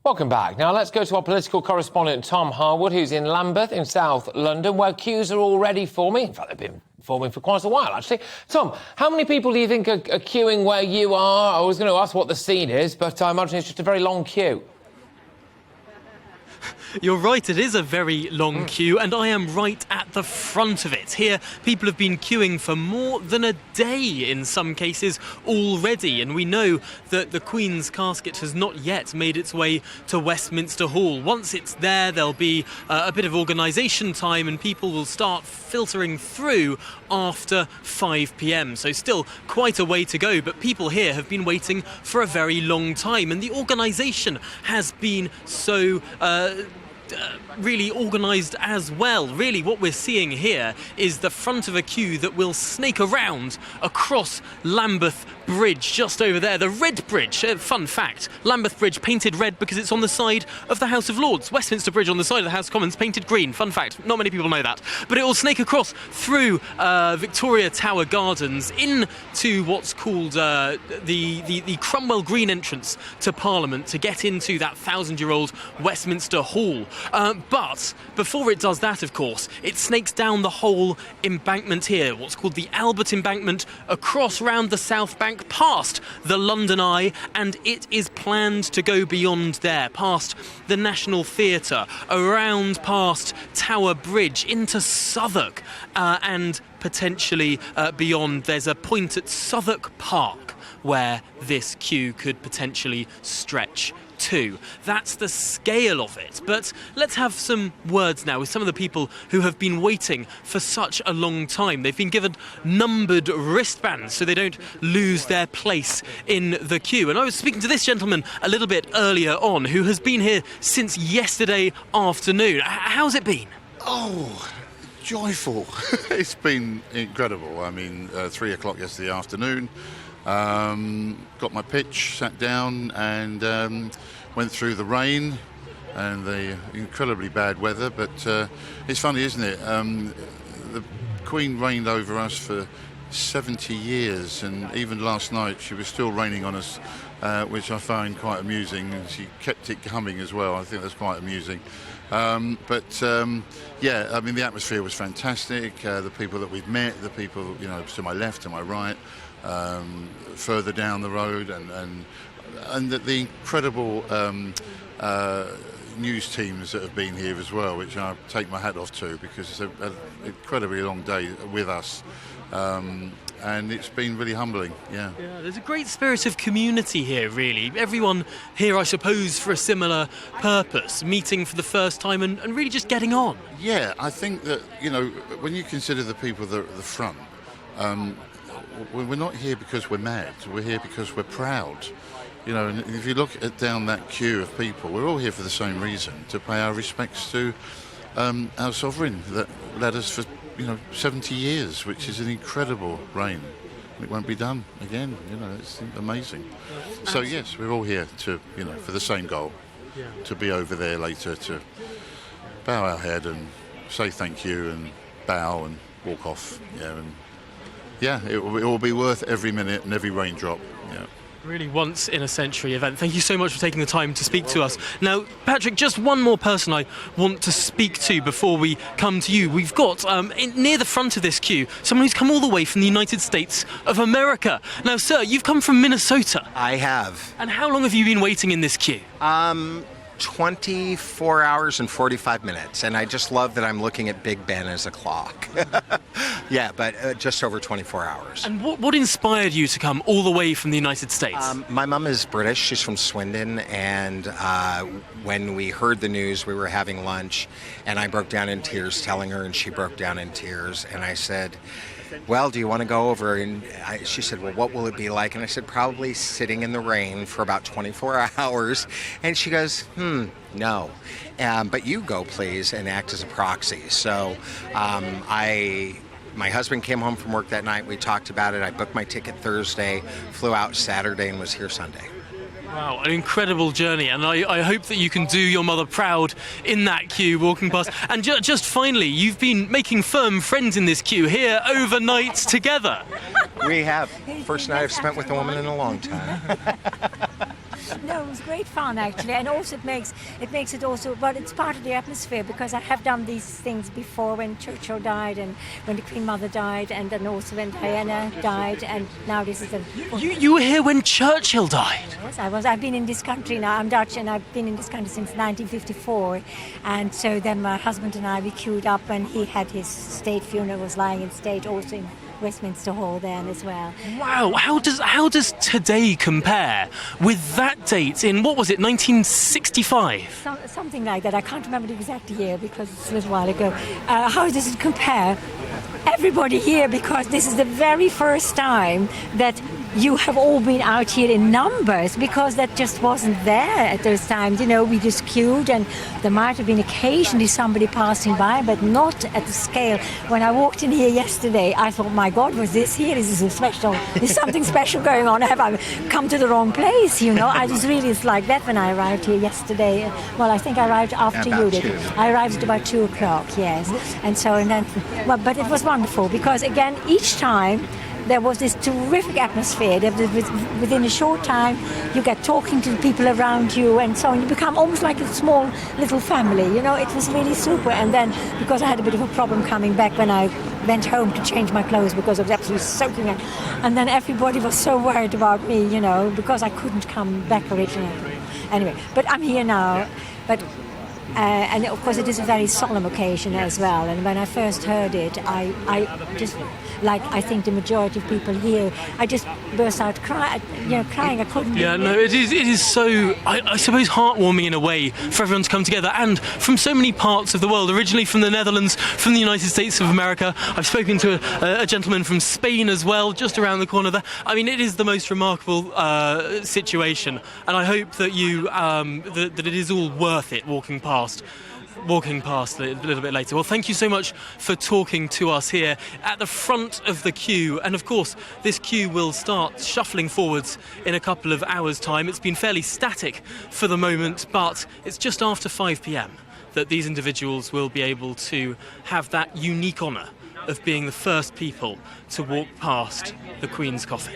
Welcome back. Now let's go to our political correspondent Tom Harwood, who's in Lambeth in South London, where queues are already forming. In fact, they've been forming for quite a while, actually. Tom, how many people do you think are queuing where you are? I was going to ask what the scene is, but I imagine it's just a very long queue. You're right, it is a very long queue, and I am right at the front of it. Here, people have been queuing for more than a day in some cases already, and we know that the Queen's casket has not yet made its way to Westminster Hall. Once it's there, there'll be a bit of organisation time, and people will start filtering through after 5 p.m. So still quite a way to go, but people here have been waiting for a very long time, and the organisation has been so really organised as well. Really, what we're seeing here is the front of a queue that will snake around across Lambeth Bridge, just over there. The Red Bridge, fun fact, Lambeth Bridge painted red because it's on the side of the House of Lords. Westminster Bridge on the side of the House of Commons painted green. Fun fact, not many people know that. But it will snake across through Victoria Tower Gardens into what's called the Cromwell Green entrance to Parliament to get into that 1,000-year-old Westminster Hall. But before it does that, of course, it snakes down the whole embankment here, what's called the Albert Embankment, across round the South Bank, past the London Eye, and it is planned to go beyond there, past the National Theatre, around past Tower Bridge, into Southwark, and potentially beyond. There's a point at Southwark Park where this queue could potentially stretch to. That's the scale of it. But let's have some words now with some of the people who have been waiting for such a long time. They've been given numbered wristbands so they don't lose their place in the queue. And I was speaking to this gentleman a little bit earlier on, who has been here since yesterday afternoon. How's it been? Oh, joyful. It's been incredible. I mean, 3 o'clock yesterday afternoon. Got my pitch, sat down and went through the rain and the incredibly bad weather, but it's funny, isn't it? The Queen reigned over us for 70 years, and even last night she was still raining on us, which I find quite amusing, and she kept it coming as well. I think that's quite amusing. Yeah, I mean, the atmosphere was fantastic. The people that we've met, the people, you know, to my left, to my right, further down the road, and the incredible news teams that have been here as well, which I take my hat off to, because it's an incredibly long day with us, and it's been really humbling. Yeah, there's a great spirit of community here, really. Everyone here, I suppose, for a similar purpose, meeting for the first time and really just getting on. Yeah, I think that, you know, when you consider the people that are at the front, we're not here because we're mad. We're here because we're proud. You know, and if you look down that queue of people, we're all here for the same reason, to pay our respects to our sovereign that led us for, 70 years, which is an incredible reign. It won't be done again. You know, it's amazing. So yes, we're all here to, for the same goal, to be over there later, to bow our head and say thank you and bow and walk off. It will be worth every minute and every raindrop. Yeah. Really once in a century event. Thank you so much for taking the time to speak to us. Now, Patrick, just one more person I want to speak to before we come to you. We've got, near the front of this queue, someone who's come all the way from the United States of America. Now, sir, you've come from Minnesota. I have. And how long have you been waiting in this queue? 24 hours and 45 minutes, and I just love that I'm looking at Big Ben as a clock. Yeah, but just over 24 hours. And what inspired you to come all the way from the United States? My mom is British. She's from Swindon, and when we heard the news, we were having lunch, and I broke down in tears telling her, and she broke down in tears, and I said, well, do you want to go over? And she said, well, what will it be like? And I said, probably sitting in the rain for about 24 hours. And she goes, no. But you go, please, and act as a proxy. So my husband came home from work that night. We talked about it. I booked my ticket Thursday, flew out Saturday, and was here Sunday. Wow, an incredible journey, and I hope that you can do your mother proud in that queue walking past. And just finally, you've been making firm friends in this queue here overnight together. We have. First night I've spent with a woman in a long time. No, it was great fun actually, and also it makes it also. But it's part of the atmosphere because I have done these things before when Churchill died and when the Queen Mother died, and then also when Diana died, and now this is the. You were here when Churchill died? Yes, I was. I've been in this country now. I'm Dutch, and I've been in this country since 1954, and so then my husband and I we queued up when he had his state funeral, was lying in state also in Westminster Hall then as well. Wow, how does today compare with that date in, what was it, 1965? Something like that. I can't remember the exact year because it's a little while ago. How does it compare? Everybody here, because this is the very first time that you have all been out here in numbers, because that just wasn't there at those times. You know, we just queued, and there might have been occasionally somebody passing by, but not at the scale. When I walked in here yesterday, I thought, my God, was this here? Is this a special? Is something special going on? Have I come to the wrong place? You know, it's like that when I arrived here yesterday. Well, I think I arrived after you did. I arrived at about 2:00, yes. And then, but it was wonderful because again, each time. There was this terrific atmosphere. Within a short time, you get talking to the people around you and so on. You become almost like a small little family. You know, it was really super. And then, because I had a bit of a problem coming back when I went home to change my clothes because I was absolutely soaking wet. And then everybody was so worried about me, you know, because I couldn't come back originally. Anyway, but I'm here now. But and of course, it is a very solemn occasion as well. And when I first heard it, I just, like I think the majority of people here, I just burst out crying. I couldn't. Yeah, no, it is so, I suppose, heartwarming in a way for everyone to come together, and from so many parts of the world. Originally from the Netherlands, from the United States of America. I've spoken to a gentleman from Spain as well, just around the corner there. I mean, it is the most remarkable situation, and I hope that that it is all worth it walking past a little bit later. Well, thank you so much for talking to us here at the front of the queue. And of course, this queue will start shuffling forwards in a couple of hours' time. It's been fairly static for the moment, but it's just after 5 p.m. that these individuals will be able to have that unique honour of being the first people to walk past the Queen's coffin.